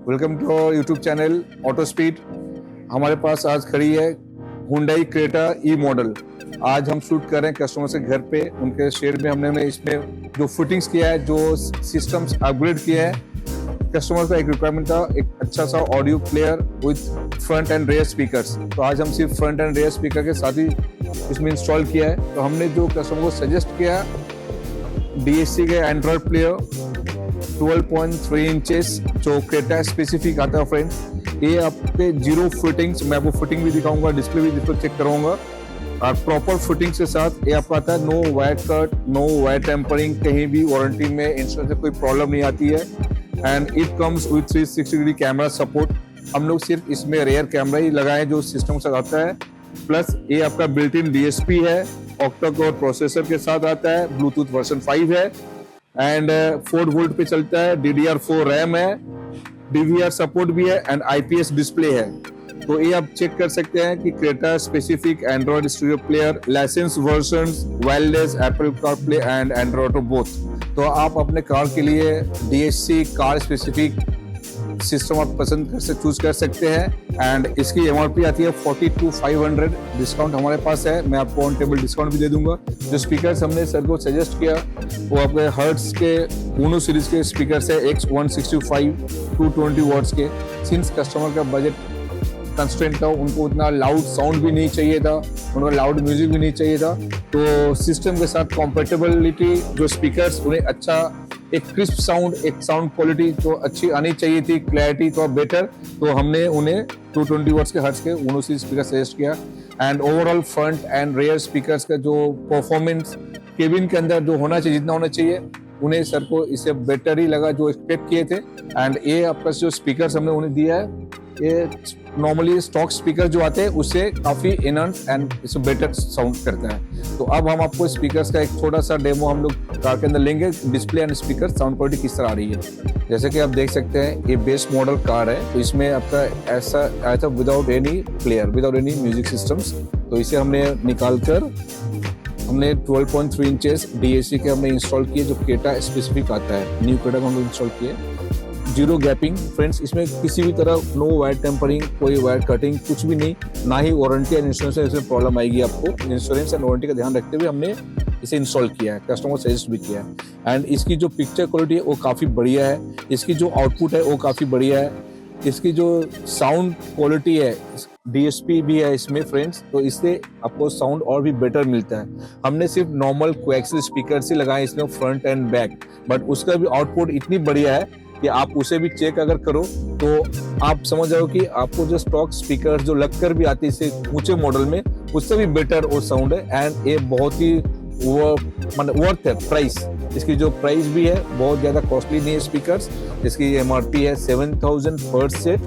Welcome to our YouTube channel auto speed. हमारे पास आज खड़ी है Hyundai क्रेटा ई मॉडल। आज हम शूट कर रहे हैं कस्टमर से घर पे, उनके शेड में। हमने इसमें जो फिटिंग्स किया है, जो सिस्टम्स अपग्रेड किया है, कस्टमर का एक रिक्वायरमेंट था एक अच्छा सा audio player with front and rear speakers. तो आज हम सिर्फ फ्रंट एंड रेयर स्पीकर के साथ ही इसमें इंस्टॉल किया है। तो हमने जो कस्टमर को सजेस्ट किया, DSC के एंड्रॉयड प्लेयर 12.3 इंचेस जो क्रेटा स्पेसिफिक आता है फ्रेंड। ये आपके जीरो फिटिंग्स, मैं आपको फिटिंग भी दिखाऊंगा, डिस्प्ले भी जिसको चेक कराऊंगा, और प्रॉपर फिटिंग के साथ ये आपका आता है। No wire cut, no wire tampering, कहीं भी वारंटी में इंश्योरेंस से कोई प्रॉब्लम नहीं आती है। And it comes with 360 degree camera support. हम लोग सिर्फ इसमें रेयर कैमरा ही लगाए जो सिस्टम के साथ आता है। प्लस ये आपका बिल्ट इन DSP है, ऑक्टा कोर प्रोसेसर के साथ आता है, ब्लूटूथ वर्जन 5 है, एंड 4 वोल्ट पे चलता है, DDR4 रैम है, DVR सपोर्ट भी है, एंड IPS डिस्प्ले है। तो ये आप चेक कर सकते हैं कि Creta specific Android studio player, license versions, wireless, Apple CarPlay and Android Auto both. तो आप अपने कार के लिए DSC कार स्पेसिफिक सिस्टम आप पसंद कर से चूज कर सकते हैं। एंड इसकी MRP आती है 42,500। डिस्काउंट हमारे पास है, मैं आपको ऑन टेबल डिस्काउंट भी दे दूंगा। जो स्पीकर्स हमने सर को सजेस्ट किया वो आपके हर्ट्स के ऊनो सीरीज के स्पीकर्स है, X165 220 वॉट्स के। सिंस कस्टमर का बजट कंस्ट्रेंट था, उनको उतना लाउड साउंड भी नहीं चाहिए था, उनको लाउड म्यूजिक भी नहीं चाहिए था, तो सिस्टम के साथ कॉम्पेटेबिलिटी जो स्पीकर्स उन्हें अच्छा एक क्रिस्प साउंड, एक साउंड क्वालिटी तो अच्छी आनी चाहिए थी, क्लैरिटी तो बेटर। तो हमने उन्हें 220 वॉट्स के हर्ट्ज के ऊनो सीरीज स्पीकर सजेस्ट किया। And overall front and rear speakers का जो परफॉर्मेंस केबिन के अंदर जो होना चाहिए, जितना होना चाहिए, उन्हें सर को इससे बेटर ही लगा जो एक्सपेक्ट किए थे। एंड ये आपका जो स्पीकर्स हमने उन्हें दिया है, ये नॉर्मली स्टॉक स्पीकर जो आते हैं उससे काफी एनहांस एंड इससे बेटर साउंड करता है। तो अब हम आपको स्पीकर्स का एक छोटा सा डेमो हम लोग कार के अंदर लेंगे, display and speaker sound quality किस तरह आ रही है। जैसे कि आप देख सकते हैं ये बेस मॉडल कार है, तो इसमें आपका ऐसा आया था without any player, without any music systems. तो इसे हमने निकाल कर हमने 12.3 इंचेस DSC के हमने इंस्टॉल किए, जो क्रेटा स्पेसिफिक आता है, न्यू क्रेटा को हम इंस्टॉल किए। जीरो गैपिंग फ्रेंड्स, इसमें किसी भी तरह नो वायर टेम्परिंग, कोई वायर कटिंग, कुछ भी नहीं, ना ही वारंटी एंड इंश्योरेंस से इसमें प्रॉब्लम आएगी आपको। इंश्योरेंस एंड वारंटी का ध्यान रखते हुए हमने इसे इंस्टॉल किया है, कस्टमर सजेस्ट भी किया है। एंड इसकी जो पिक्चर क्वालिटी है वो काफ़ी बढ़िया है, इसकी जो आउटपुट है वो काफ़ी बढ़िया है, इसकी जो साउंड क्वालिटी है, DSP भी है इसमें फ्रेंड्स, तो इससे आपको साउंड और भी बेटर मिलता है। हमने सिर्फ नॉर्मल कोएक्सियल स्पीकर से लगाए इसमें फ्रंट एंड बैक, बट उसका भी आउटपुट इतनी बढ़िया है कि आप उसे भी चेक अगर करो तो आप समझ जाओ कि आपको जो स्टॉक स्पीकर जो लगकर भी आती है इसे ऊंचे मॉडल में, उससे भी बेटर वो साउंड है। एंड ये बहुत ही वर्थ है प्राइस। इसकी जो प्राइस भी है बहुत ज़्यादा कॉस्टली नहीं है स्पीकर्स। इसकी MRP है 7,000 पर सेट,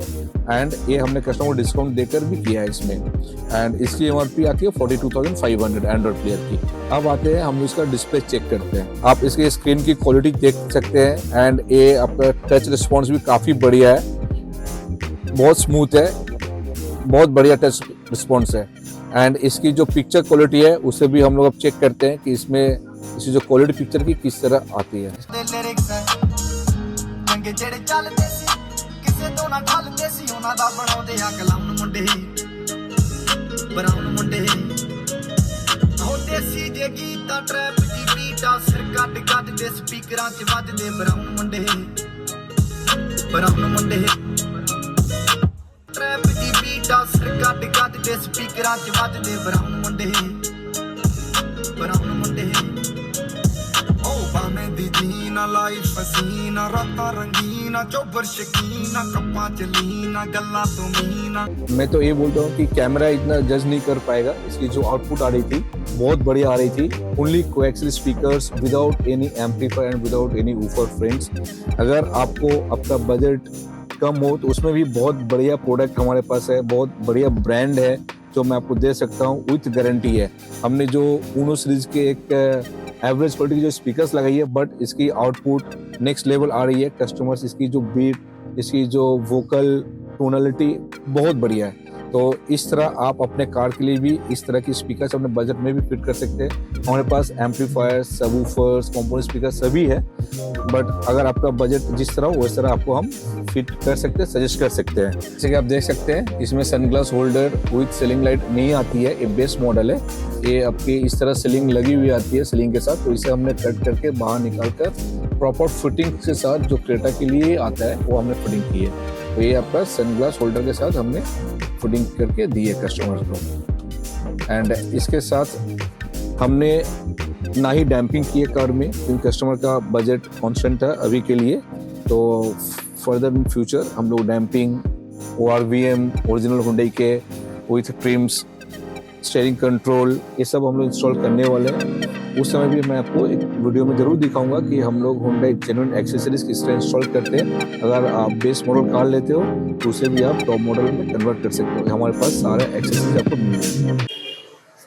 एंड ये हमने कस्टमर को डिस्काउंट देकर भी किया है इसमें। एंड इसकी MRP आती है 42,500 एंड्रॉइड प्लेयर की। अब आते हैं हम इसका डिस्प्ले चेक करते हैं। आप इसके स्क्रीन की क्वालिटी देख सकते हैं, एंड ये आपका टच रिस्पॉन्स भी काफ़ी बढ़िया है, बहुत स्मूथ है, बहुत बढ़िया टच रिस्पॉन्स है। एंड इसकी जो पिक्चर क्वालिटी है उसे भी हम लोग अब चेक करते हैं कि इसमें इसकी जो क्वालिटी पिक्चर की किस तरह आती है। ਸਪੀਕਰਾਂ ਚ ਵੱਜਦੇ ਬਰਾਊਨ ਮੁੰਡੇ ਓ ਬਾਵੇਂ ਦੀ ਜੀਨਾ ਲਾਈਫ ਫਸੀਨਾ ਰਾਤਾਂ ਰੰਗੀਨਾ ਚੋਬਰ ਸ਼ਕੀਨਾ ਕੱਪਾਂ ਚ ਲੀਨਾ ਗੱਲਾਂ ਤੋਂ ਮੀਨਾ। मैं तो ये बोलता हूँ कि कैमरा इतना जज नहीं कर पाएगा। इसकी जो आउटपुट आ रही थी बहुत बढ़िया आ रही थी, only coaxial speakers without any amplifier and without any woofer friends. अगर आपको आपका बजट कम हो तो उसमें भी बहुत बढ़िया प्रोडक्ट हमारे पास है, बहुत बढ़िया ब्रांड है जो मैं आपको दे सकता हूँ, विथ गारंटी है। हमने जो ऊनो सीरीज के एक एवरेज क्वालिटी की जो स्पीकर्स लगाई है, बट इसकी आउटपुट नेक्स्ट लेवल आ रही है। कस्टमर्स इसकी जो बीट, इसकी जो वोकल टोनलिटी बहुत बढ़िया है। तो इस तरह आप अपने कार के लिए भी इस तरह की स्पीकर अपने बजट में भी फिट कर सकते हैं। हमारे पास एम्पलीफायर्स, सबवूफर्स, कंपोनेंट स्पीकर सभी है, बट अगर आपका बजट जिस तरह हो उस तरह आपको हम फिट कर सकते हैं, सजेस्ट कर सकते हैं। जैसे कि आप देख सकते हैं इसमें sunglass holder with ceiling light नहीं आती है, ये बेस्ट मॉडल है। ये आपकी इस तरह सीलिंग लगी हुई आती है सीलिंग के साथ, तो इसे हमने कट करके बाहर निकाल कर प्रॉपर फिटिंग के साथ जो क्रेटा के लिए आता है वो हमने फिटिंग की है। तो ये आपका सनग्लास होल्डर के साथ हमने फिटिंग करके दी है कस्टमर को। एंड इसके साथ हमने ना ही डैम्पिंग की है कार में, क्योंकि कस्टमर का बजट कॉन्स्टेंट है अभी के लिए। तो फर्दर इन फ्यूचर हम लोग डैम्पिंग, ORVM ओरिजिनल हुंडई के विथ ट्रिम्स, स्टीयरिंग कंट्रोल, ये सब हम लोग इंस्टॉल करने वाले हैं। उस समय भी मैं आपको एक वीडियो में जरूर दिखाऊंगा कि हम लोग हुंडई जेन्युइन एक्सेसरीज किस तरह इंस्टॉल करते हैं। अगर आप बेस मॉडल कार लेते हो तो उसे भी आप टॉप मॉडल में कन्वर्ट कर सकते हो। हमारे पास सारे एक्सेसरीज आपको मिल जाएंगे।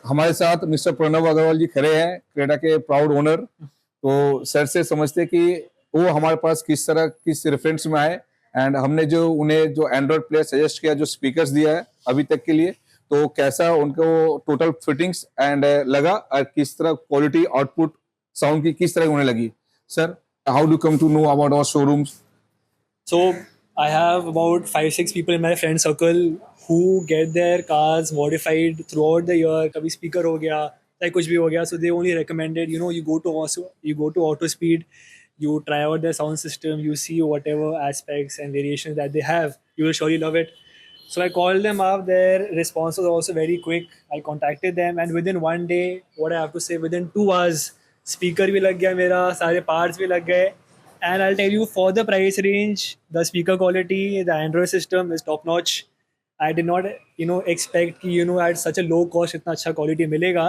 हमारे साथ मिस्टर प्रणव अग्रवाल जी खड़े हैं, क्रेटा के प्राउड ओनर। तो सर से समझते हैं कि वो हमारे पास किस तरह किस रेफरेंस में आए, एंड हमने जो उन्हें जो एंड्रॉइड प्लेयर सजेस्ट किया, जो स्पीकर्स दिया है अभी तक के लिए, तो कैसा उनको टोटल फिटिंग्स एंड लगा और किस तरह क्वालिटी आउटपुट साउंड की किस तरह उन्हें लगी। Sir, how do come to know about our showrooms? So I have about 5-6 people in my friend circle who get their cars modified throughout the year. कभी speaker हो गया, चाहे कुछ भी हो गया. So they only recommended, you go to AutoSpeed, you try out their sound system, you see whatever aspects and variations that they have. You will surely love it. So I called them up. Their response was also very quick. I contacted them, and within one day, what I have to say, within 2 hours, speaker भी लग गया मेरा, सारे parts भी लग गए. And I'll tell you, for the price range, the speaker quality, the Android system is top notch. I did not, expect कि, at such a low cost इतना अच्छा quality मिलेगा.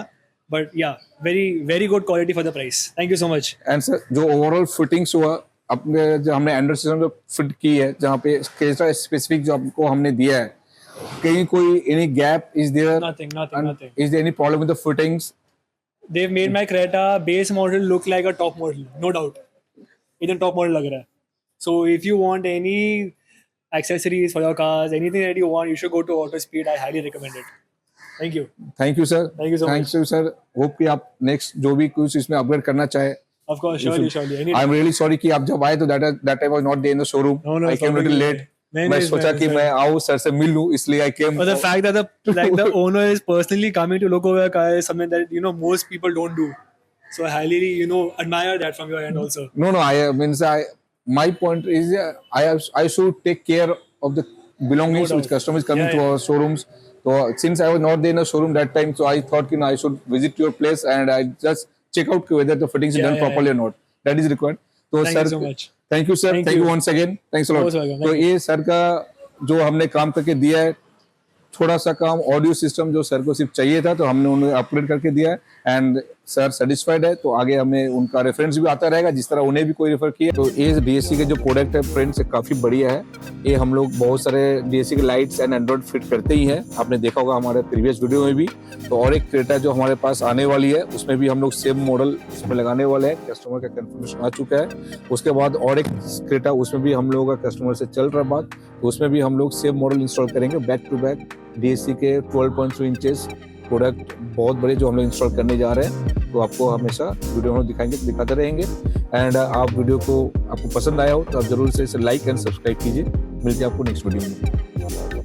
But yeah, very, very good quality for the price. Thank you so much. And sir, जो overall fittings हुआ अपने, जो हमने Android system जो फिट की है, जहाँ पे कैसा स्पेसिफिक जो आपको हमने दिया है, कहीं कोई any gap is there? Nothing. Is there any problem with the fittings? They've made my Creta base model look like a top model, no doubt. एकदम top model लग रहा है. So if you want any accessories for your cars, anything that you want, you should go to AutoSpeed. I highly recommend it. Thank you. Thank you sir. Thank you so much. Thank you sir. Hope कि आप next जो भी कुछ इसमें upgrade करना चाहे। Of course, surely. I am really sorry कि आप जब आए तो that time was not there in the showroom. No, I came little late. मैं सोचा कि मैं आऊं सर से मिल लूं, इसलिए आई केम। But the fact that the owner is personally coming to look over a car is something that most people don't do. So I highly admire that from your end also. No, my point is I should take care of the belongings No which doubt. customers coming Yeah, to yeah. our showrooms. So since I was not there in the showroom that time, so I thought I should visit your place and I just check out whether the fittings is Yeah, done yeah, properly or not. That is required. So Thank sir, you so much. Thank you sir. Thank Thank you you. once again. Thanks a lot. Most welcome. तो Thank ये sir का जो हमने काम करके दिया है, थोड़ा सा काम ऑडियो सिस्टम जो सर को सिर्फ चाहिए था, तो हमने उन्हें अपग्रेड करके दिया है एंड सर सेटिस्फाइड है। तो आगे हमें उनका रेफरेंस भी आता रहेगा, जिस तरह उन्हें भी कोई रेफर किया। तो ये DSC के जो प्रोडक्ट है फ्रेंड्स, काफ़ी बढ़िया है। ये हम लोग बहुत सारे DSC के लाइट्स एंड एंड्रॉइड फिट करते ही हैं, आपने देखा होगा हमारे प्रीवियस वीडियो में भी। तो और एक क्रेटा जो हमारे पास आने वाली है, उसमें भी हम लोग सेम मॉडल उसमें लगाने वाले हैं। कस्टमर का कंफर्मेशन आ चुका है। उसके बाद और एक क्रेटा, उसमें भी हम लोगों का कस्टमर से चल रहा बात, तो उसमें भी हम लोग सेम मॉडल इंस्टॉल करेंगे बैक टू बैक। DSC के 12.2 इंचेस प्रोडक्ट बहुत बड़े जो हम लोग इंस्टॉल करने जा रहे हैं, तो आपको हमेशा वीडियो में दिखाते रहेंगे। एंड आप वीडियो को आपको पसंद आया हो तो आप जरूर से इसे लाइक एंड सब्सक्राइब कीजिए। मिलते हैं आपको नेक्स्ट वीडियो में।